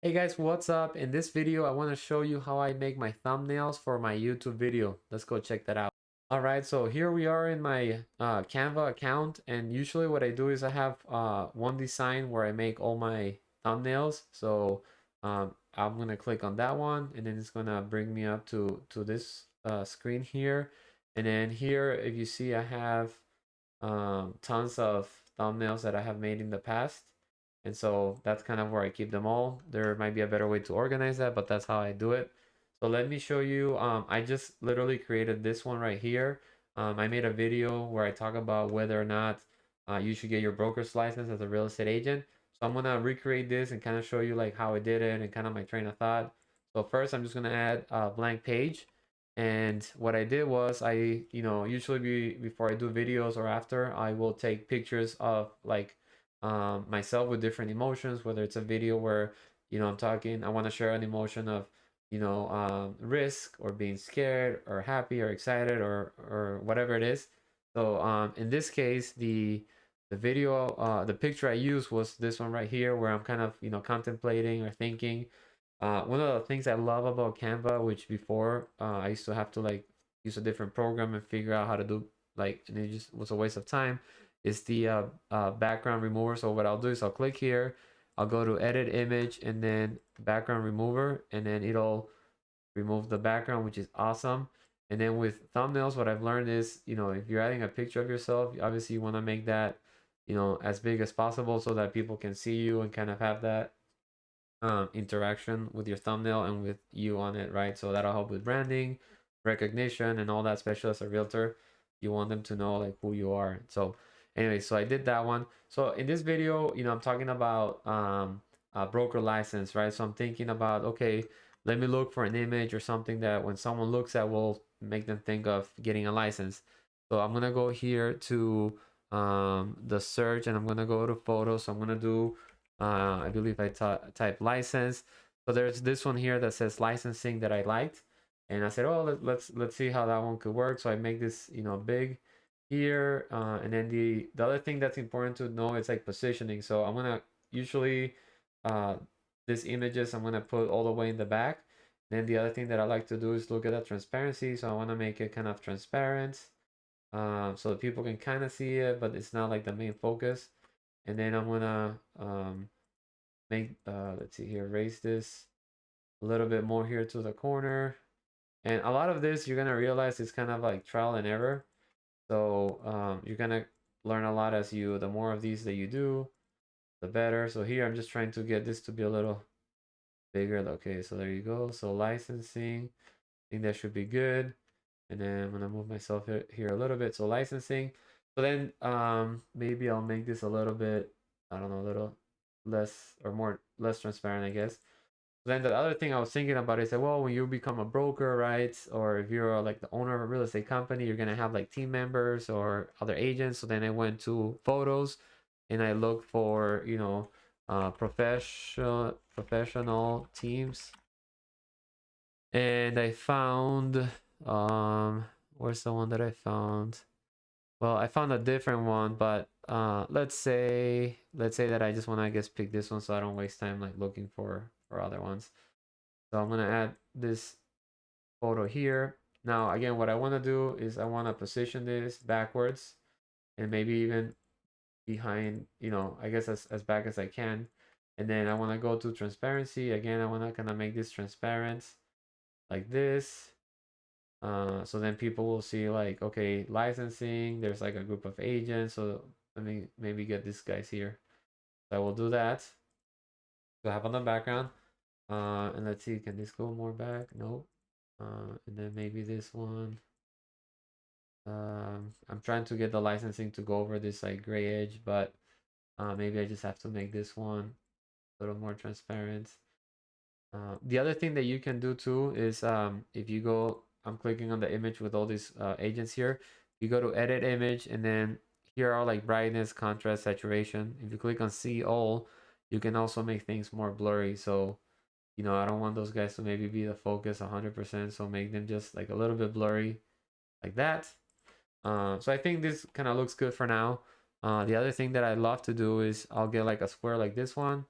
Hey guys, what's up? In this video, I want to show you how I make my thumbnails for my YouTube video. Let's go check that out. All right, so here we are in my Canva account, and usually what I do is I have one design where I make all my thumbnails. So I'm gonna click on that one, and then it's gonna bring me up to this screen here. And then here, if you see, I have tons of thumbnails that I have made in the past. And so that's kind of where I keep them all. There might be a better way to organize that, but that's how I do it. So let me show you. I just literally created this one right here. I made a video where I talk about whether or not you should get your broker's license as a real estate agent. So I'm gonna recreate this and kind of show you like how I did it and kind of my train of thought. So first, I'm just gonna add a blank page. And what I did was usually before I do videos or after, I will take pictures of like myself with different emotions, whether it's a video where, I'm talking, I want to share an emotion of, risk or being scared or happy or excited or whatever it is. So in this case, the picture I used was this one right here where I'm kind of, contemplating or thinking. One of the things I love about Canva, which before I used to have to like use a different program and figure out how to do like, and it just was a waste of time, is the background remover. So what I'll do is I'll click here, I'll go to edit image and then background remover, and then it'll remove the background, which is awesome. And then with thumbnails, what I've learned is, if you're adding a picture of yourself, obviously you want to make that, as big as possible so that people can see you and kind of have that interaction with your thumbnail and with you on it, right? So that'll help with branding, recognition, and all that. Especially as a realtor, you want them to know like who you are. So anyway, so I did that one. So in this video, I'm talking about a broker license, right? So I'm thinking about, okay, let me look for an image or something that when someone looks at will make them think of getting a license. So I'm gonna go here to the search, and I'm gonna go to photos. So I'm gonna do I believe I type license. So there's this one here that says licensing that I liked, and I said, oh, let's see how that one could work. So I make this big here, and then the other thing that's important to know is like positioning. So I'm gonna usually uh, these images I'm gonna put all the way in the back. Then the other thing that I like to do is look at the transparency. So I want to make it kind of transparent, so that people can kind of see it, but it's not like the main focus. And then I'm gonna make let's see here, raise this a little bit more here to the corner. And a lot of this you're gonna realize is kind of like trial and error. So you're gonna learn a lot as the more of these that you do, the better. So here I'm just trying to get this to be a little bigger. Okay, so there you go. So licensing, I think that should be good. And then I'm gonna move myself here a little bit. So licensing. So then maybe I'll make this a little bit, I don't know, a little less or more less transparent, I guess. Then the other thing I was thinking about is that, well, when you become a broker, right, or if you're like the owner of a real estate company, you're gonna have like team members or other agents. So then I went to photos and I looked for professional teams, and I found where's the one that I found? Well, I found a different one, but let's say that I just want to, I guess, pick this one so I don't waste time like looking for other ones. So I'm gonna add this photo here. Now, again, what I want to do is I want to position this backwards and maybe even behind, I guess as back as I can. And then I want to go to transparency. Again, I want to kind of make this transparent like this. So then people will see like, okay, licensing, there's like a group of agents. So let me maybe get these guys here. So I will do that. So I have on the background. And let's see, can this go more back? Nope. And then maybe this one. I'm trying to get the licensing to go over this like gray edge, but maybe I just have to make this one a little more transparent. The other thing that you can do too is if you go, I'm clicking on the image with all these agents here. You go to edit image, and then here are like brightness, contrast, saturation. If you click on see all, you can also make things more blurry. So I don't want those guys to maybe be the focus 100%, so make them just like a little bit blurry like that. So I think this kind of looks good for now. The other thing that I love to do is I'll get like a square like this one,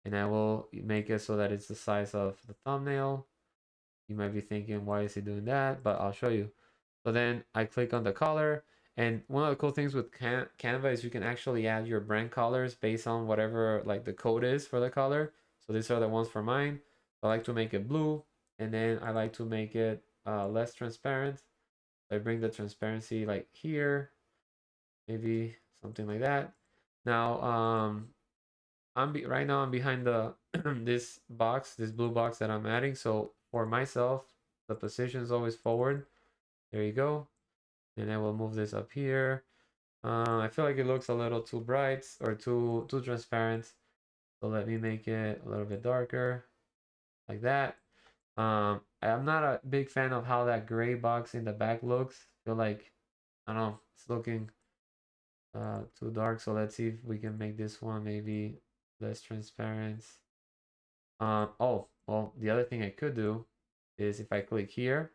and I will make it so that it's the size of the thumbnail. You might be thinking, why is he doing that? But I'll show you. So then I click on the color, and one of the cool things with Canva is you can actually add your brand colors based on whatever like the code is for the color. So these are the ones for mine. I like to make it blue, and then I like to make it less transparent. I bring the transparency like here, maybe something like that. Now, right now I'm behind the this box, this blue box that I'm adding. So for myself, the position is always forward. There you go. And I will move this up here. I feel like it looks a little too bright or too transparent. So let me make it a little bit darker, like that. I'm not a big fan of how that gray box in the back looks. I feel like, I don't know, it's looking too dark. So let's see if we can make this one maybe less transparent. Oh, well, the other thing I could do is if I click here,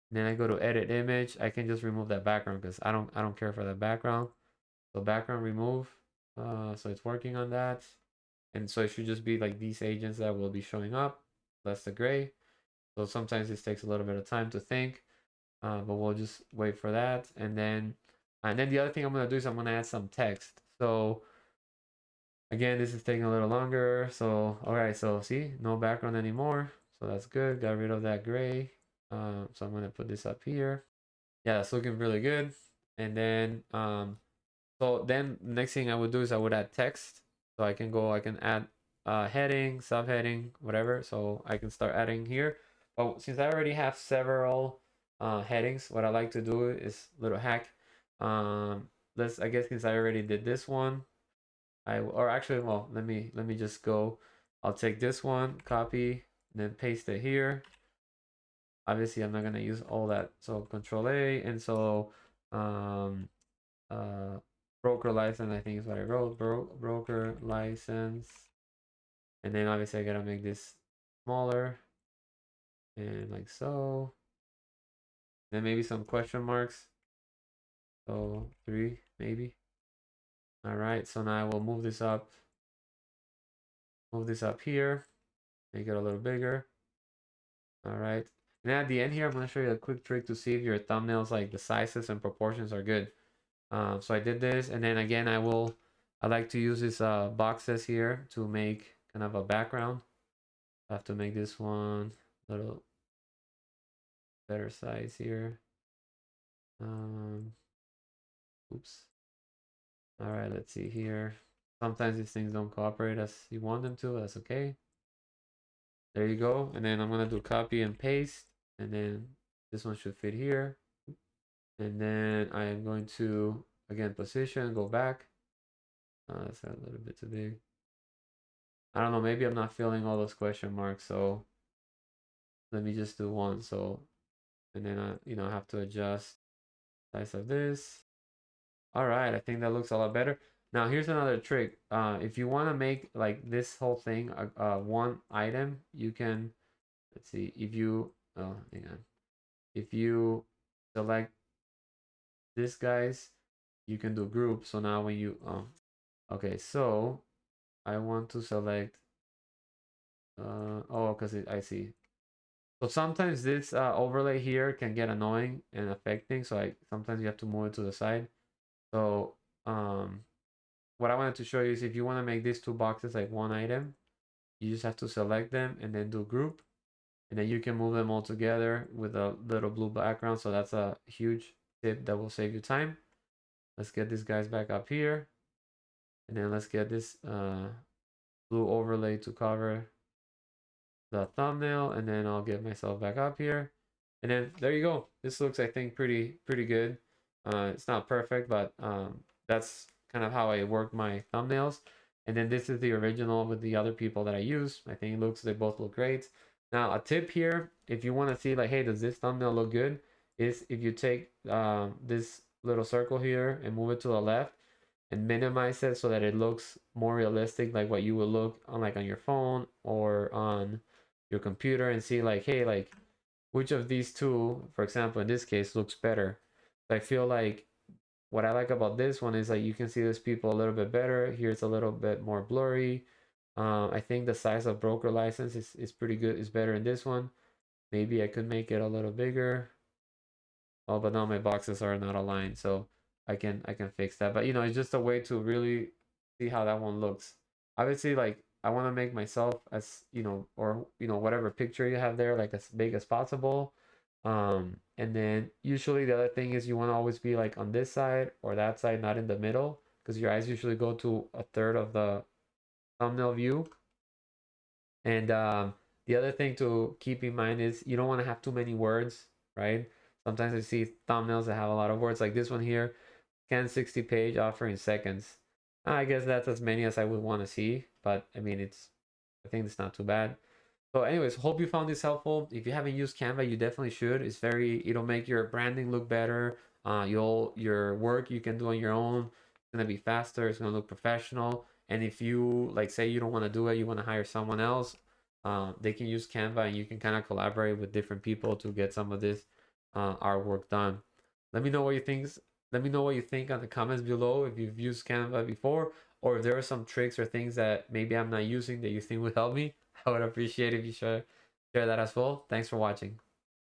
and then I go to edit image, I can just remove that background because I don't care for the background. So background remove. So it's working on that. And so it should just be like these agents that will be showing up. That's the gray. So sometimes this takes a little bit of time to think, but we'll just wait for that. And then the other thing I'm gonna do is I'm gonna add some text. So again, this is taking a little longer. So all right, so see, no background anymore. So that's good. Got rid of that gray. So I'm gonna put this up here. Yeah, it's looking really good. And then so then next thing I would do is I would add text. So I can add heading, subheading, whatever. So I can start adding here. But since I already have several headings, what I like to do is little hack. I guess since I already did this one, or actually, well, let me just go. I'll take this one, copy, then paste it here. Obviously, I'm not gonna use all that. So Control A, and so um, uh, broker license, I think is what I wrote. Broker license, and then obviously I gotta make this smaller, and like so. Then maybe some question marks. So 3 maybe. All right. So now I will move this up. Move this up here. Make it a little bigger. All right. And at the end here, I'm gonna show you a quick trick to see if your thumbnails, like the sizes and proportions, are good. So I did this, and then again, I like to use these boxes here to make kind of a background. I have to make this one a little better size here. Oops. All right, let's see here. Sometimes these things don't cooperate as you want them to. That's okay. There you go. And then I'm gonna do copy and paste, and then this one should fit here. And then I am going to again position, go back. That's a little bit too big. I don't know, maybe I'm not filling all those question marks, so let me just do one. So, and then I have to adjust size of this. All right, I think that looks a lot better. Now here's another trick. If you want to make like this whole thing one item, you can, let's see, hang on. If you select this guys, you can do group. So now when you, okay, so I want to select, oh, because I see. So sometimes this overlay here can get annoying and affecting. So sometimes you have to move it to the side. So what I wanted to show you is if you want to make these two boxes like one item, you just have to select them and then do group. And then you can move them all together with a little blue background. So that's a huge tip that will save you time. Let's get these guys back up here. And then let's get this blue overlay to cover the thumbnail, and then I'll get myself back up here, and then there you go. This looks, I think, pretty good. It's not perfect, but that's kind of how I work my thumbnails. And then this is the original with the other people that I use. I think they both look great. Now a tip here, if you want to see like, hey, does this thumbnail look good, is if you take this little circle here and move it to the left and minimize it so that it looks more realistic, like what you would look on like on your phone or on your computer, and see like, hey, like which of these two, for example, in this case, looks better. I feel like what I like about this one is like you can see these people a little bit better. Here it's a little bit more blurry. I think the size of broker license is pretty good. It's better in this one. Maybe I could make it a little bigger. Oh, but now my boxes are not aligned, so I can fix that. But it's just a way to really see how that one looks. Obviously, like I want to make myself as or whatever picture you have there, like as big as possible. And then usually the other thing is you want to always be like on this side or that side, not in the middle, because your eyes usually go to a third of the thumbnail view. And the other thing to keep in mind is you don't want to have too many words, right? Sometimes I see thumbnails that have a lot of words, like this one here, scan 60 page offer in seconds. I guess that's as many as I would want to see, but I mean, I think it's not too bad. So anyways, hope you found this helpful. If you haven't used Canva, you definitely should. It'll make your branding look better. Your work you can do on your own. It's gonna be faster. It's gonna look professional. And if you like, say you don't want to do it, you want to hire someone else, they can use Canva, and you can kind of collaborate with different people to get some of this artwork done. Let me know what you think. Let me know what you think on the comments below if you've used Canva before, or if there are some tricks or things that maybe I'm not using that you think would help me. I would appreciate if you share that as well. Thanks for watching.